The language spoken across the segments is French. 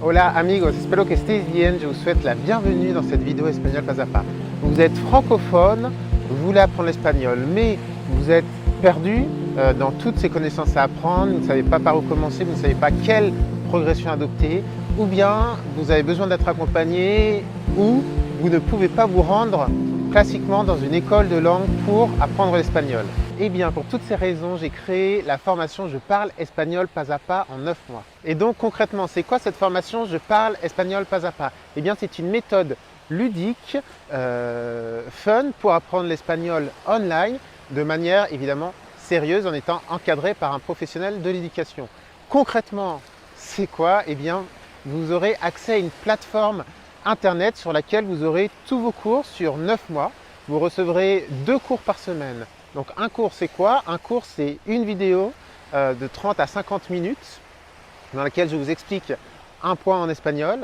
Hola amigos, espero que estéis bien. Je vous souhaite la bienvenue dans cette vidéo espagnol pas à pas. Vous êtes francophone, vous voulez apprendre l'espagnol, mais vous êtes perdu dans toutes ces connaissances à apprendre, vous ne savez pas par où commencer, vous ne savez pas quelle progression adopter, ou bien vous avez besoin d'être accompagné, ou vous ne pouvez pas vous rendre classiquement dans une école de langue pour apprendre l'espagnol. Eh bien, pour toutes ces raisons, j'ai créé la formation Je parle espagnol pas à pas en 9 mois. Et donc concrètement, c'est quoi cette formation Je parle espagnol pas à pas? Eh bien, c'est une méthode ludique, fun pour apprendre l'espagnol online de manière évidemment sérieuse en étant encadré par un professionnel de l'éducation. Concrètement, c'est quoi? Eh bien, vous aurez accès à une plateforme internet sur laquelle vous aurez tous vos cours sur 9 mois. Vous recevrez 2 cours par semaine. Donc un cours c'est quoi? Un cours c'est une vidéo de 30 à 50 minutes dans laquelle je vous explique un point en espagnol.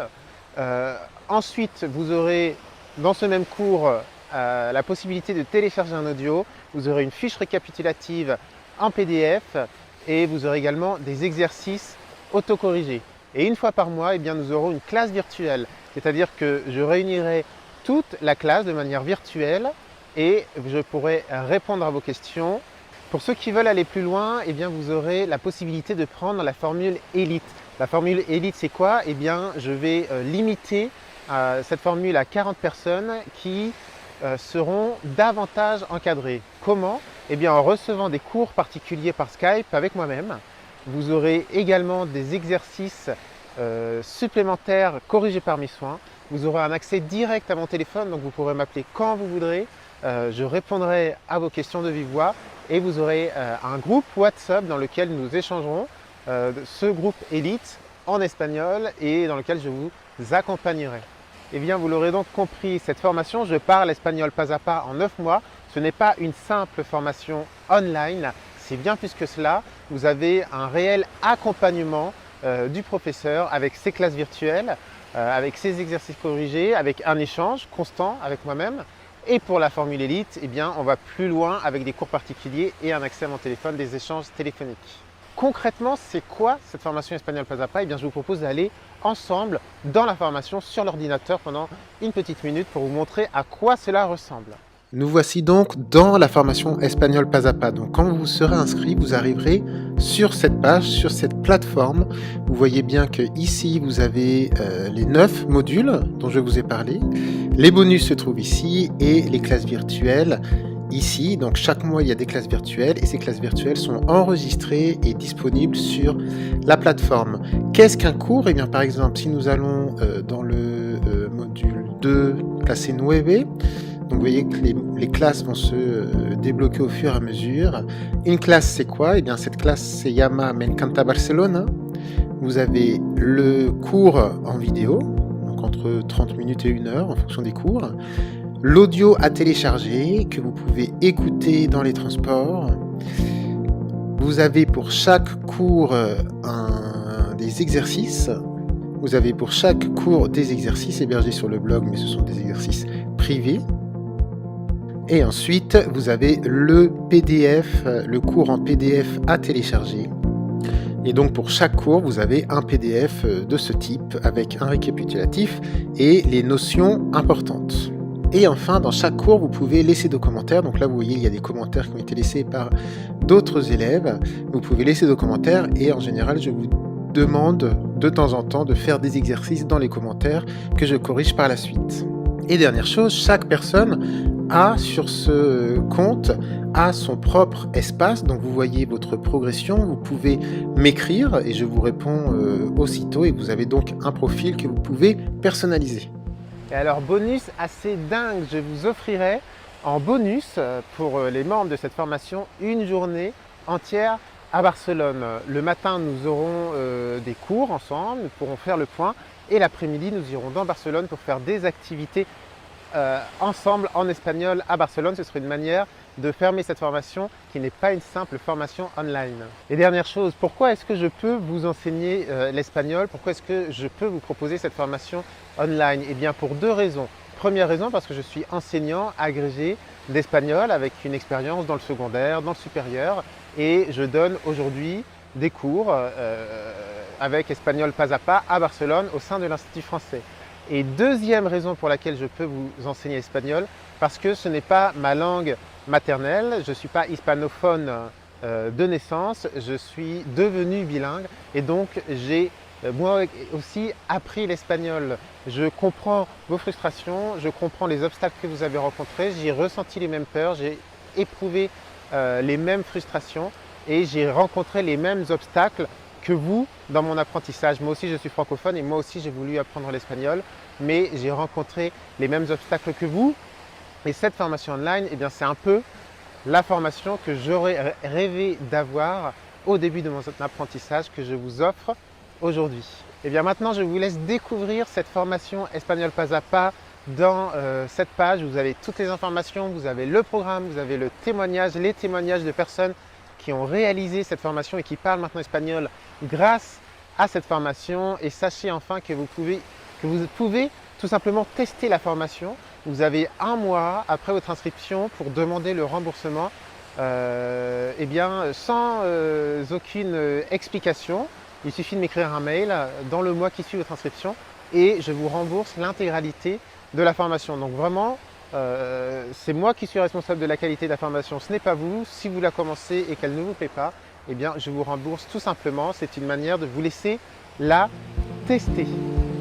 Ensuite vous aurez dans ce même cours la possibilité de télécharger un audio. Vous aurez une fiche récapitulative en PDF et vous aurez également des exercices autocorrigés. Et une fois par mois, eh bien, nous aurons une classe virtuelle. C'est-à-dire que je réunirai toute la classe de manière virtuelle et je pourrai répondre à vos questions. Pour ceux qui veulent aller plus loin, eh bien, vous aurez la possibilité de prendre la formule élite. La formule élite, c'est quoi? Eh bien, je vais limiter cette formule à 40 personnes qui seront davantage encadrées. Comment? Eh bien, en recevant des cours particuliers par Skype avec moi-même. Vous aurez également des exercices supplémentaires corrigés par mes soins. Vous aurez un accès direct à mon téléphone, donc vous pourrez m'appeler quand vous voudrez. Je répondrai à vos questions de vive voix et vous aurez un groupe WhatsApp dans lequel nous échangerons ce groupe élite en espagnol et dans lequel je vous accompagnerai. Eh bien, vous l'aurez donc compris, cette formation Je parle espagnol pas à pas en 9 mois, ce n'est pas une simple formation online, c'est bien plus que cela. Vous avez un réel accompagnement du professeur avec ses classes virtuelles, avec ses exercices corrigés, avec un échange constant avec moi-même. Et pour la formule élite, eh bien, on va plus loin avec des cours particuliers et un accès à mon téléphone, des échanges téléphoniques. Concrètement, c'est quoi cette formation espagnol pas à pas? Eh bien, je vous propose d'aller ensemble dans la formation sur l'ordinateur pendant une petite minute pour vous montrer à quoi cela ressemble. Nous voici donc dans la formation espagnol pas à pas. Donc quand vous serez inscrit, vous arriverez sur cette page, sur cette plateforme. Vous voyez bien que ici vous avez les 9 modules dont je vous ai parlé. Les bonus se trouvent ici et les classes virtuelles ici. Donc chaque mois il y a des classes virtuelles et ces classes virtuelles sont enregistrées et disponibles sur la plateforme. Qu'est-ce qu'un cours? Eh bien par exemple si nous allons dans le module 2, classe 9, donc vous voyez que les classes vont se débloquer au fur et à mesure. Une classe c'est quoi? Eh bien cette classe c'est llama Me Encanta Barcelona. Vous avez le cours en vidéo, donc entre 30 minutes et 1 heure en fonction des cours. L'audio à télécharger que vous pouvez écouter dans les transports. Vous avez pour chaque cours des exercices. Vous avez pour chaque cours des exercices hébergés sur le blog, mais ce sont des exercices privés. Et ensuite, vous avez le PDF, le cours en PDF à télécharger. Et donc pour chaque cours, vous avez un PDF de ce type avec un récapitulatif et les notions importantes. Et enfin, dans chaque cours, vous pouvez laisser des commentaires. Donc là, vous voyez, il y a des commentaires qui ont été laissés par d'autres élèves. Vous pouvez laisser des commentaires et en général, je vous demande de temps en temps de faire des exercices dans les commentaires que je corrige par la suite. Et dernière chose, chaque personne a sur ce compte a son propre espace, donc vous voyez votre progression, vous pouvez m'écrire et je vous réponds aussitôt et vous avez donc un profil que vous pouvez personnaliser. Et alors bonus assez dingue, je vous offrirai en bonus pour les membres de cette formation une journée entière à Barcelone. Le matin nous aurons des cours ensemble, nous pourrons faire le point et l'après-midi nous irons dans Barcelone pour faire des activités ensemble en espagnol à Barcelone. Ce serait une manière de fermer cette formation qui n'est pas une simple formation online. Et dernière chose, pourquoi est-ce que je peux vous enseigner l'espagnol? Pourquoi est-ce que je peux vous proposer cette formation online? Eh bien pour 2 raisons. Première raison, parce que je suis enseignant agrégé d'espagnol avec une expérience dans le secondaire, dans le supérieur et je donne aujourd'hui des cours avec Espagnol pas à pas à Barcelone au sein de l'Institut français. Et deuxième raison pour laquelle je peux vous enseigner l'espagnol, parce que ce n'est pas ma langue maternelle, je ne suis pas hispanophone de naissance, je suis devenu bilingue et donc j'ai moi aussi appris l'espagnol. Je comprends vos frustrations, je comprends les obstacles que vous avez rencontrés, j'ai ressenti les mêmes peurs, j'ai éprouvé les mêmes frustrations et j'ai rencontré les mêmes obstacles que vous dans mon apprentissage. Moi aussi je suis francophone et moi aussi j'ai voulu apprendre l'espagnol, mais j'ai rencontré les mêmes obstacles que vous. Et cette formation online, eh bien, c'est un peu la formation que j'aurais rêvé d'avoir au début de mon apprentissage que je vous offre aujourd'hui. Et bien maintenant, je vous laisse découvrir cette formation Espagnol pas à pas. Dans cette page, vous avez toutes les informations, vous avez le programme, vous avez le témoignage, les témoignages de personnes qui ont réalisé cette formation et qui parlent maintenant espagnol grâce à cette formation. Et sachez enfin que vous pouvez tout simplement tester la formation. Vous avez un mois après votre inscription pour demander le remboursement eh bien, sans aucune explication. Il suffit de m'écrire un mail dans le mois qui suit votre inscription et je vous rembourse l'intégralité de la formation. Donc vraiment, c'est moi qui suis responsable de la qualité de la formation, ce n'est pas vous. Si vous la commencez et qu'elle ne vous plaît pas, eh bien, je vous rembourse tout simplement. C'est une manière de vous laisser la tester.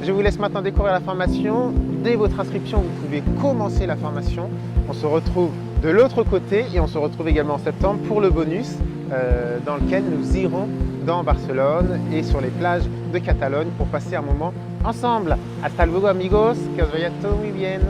Je vous laisse maintenant découvrir la formation. Dès votre inscription, vous pouvez commencer la formation. On se retrouve de l'autre côté et on se retrouve également en septembre pour le bonus dans lequel nous irons dans Barcelone et sur les plages de Catalogne pour passer un moment ensemble. Hasta luego amigos, que os vaya todo muy bien.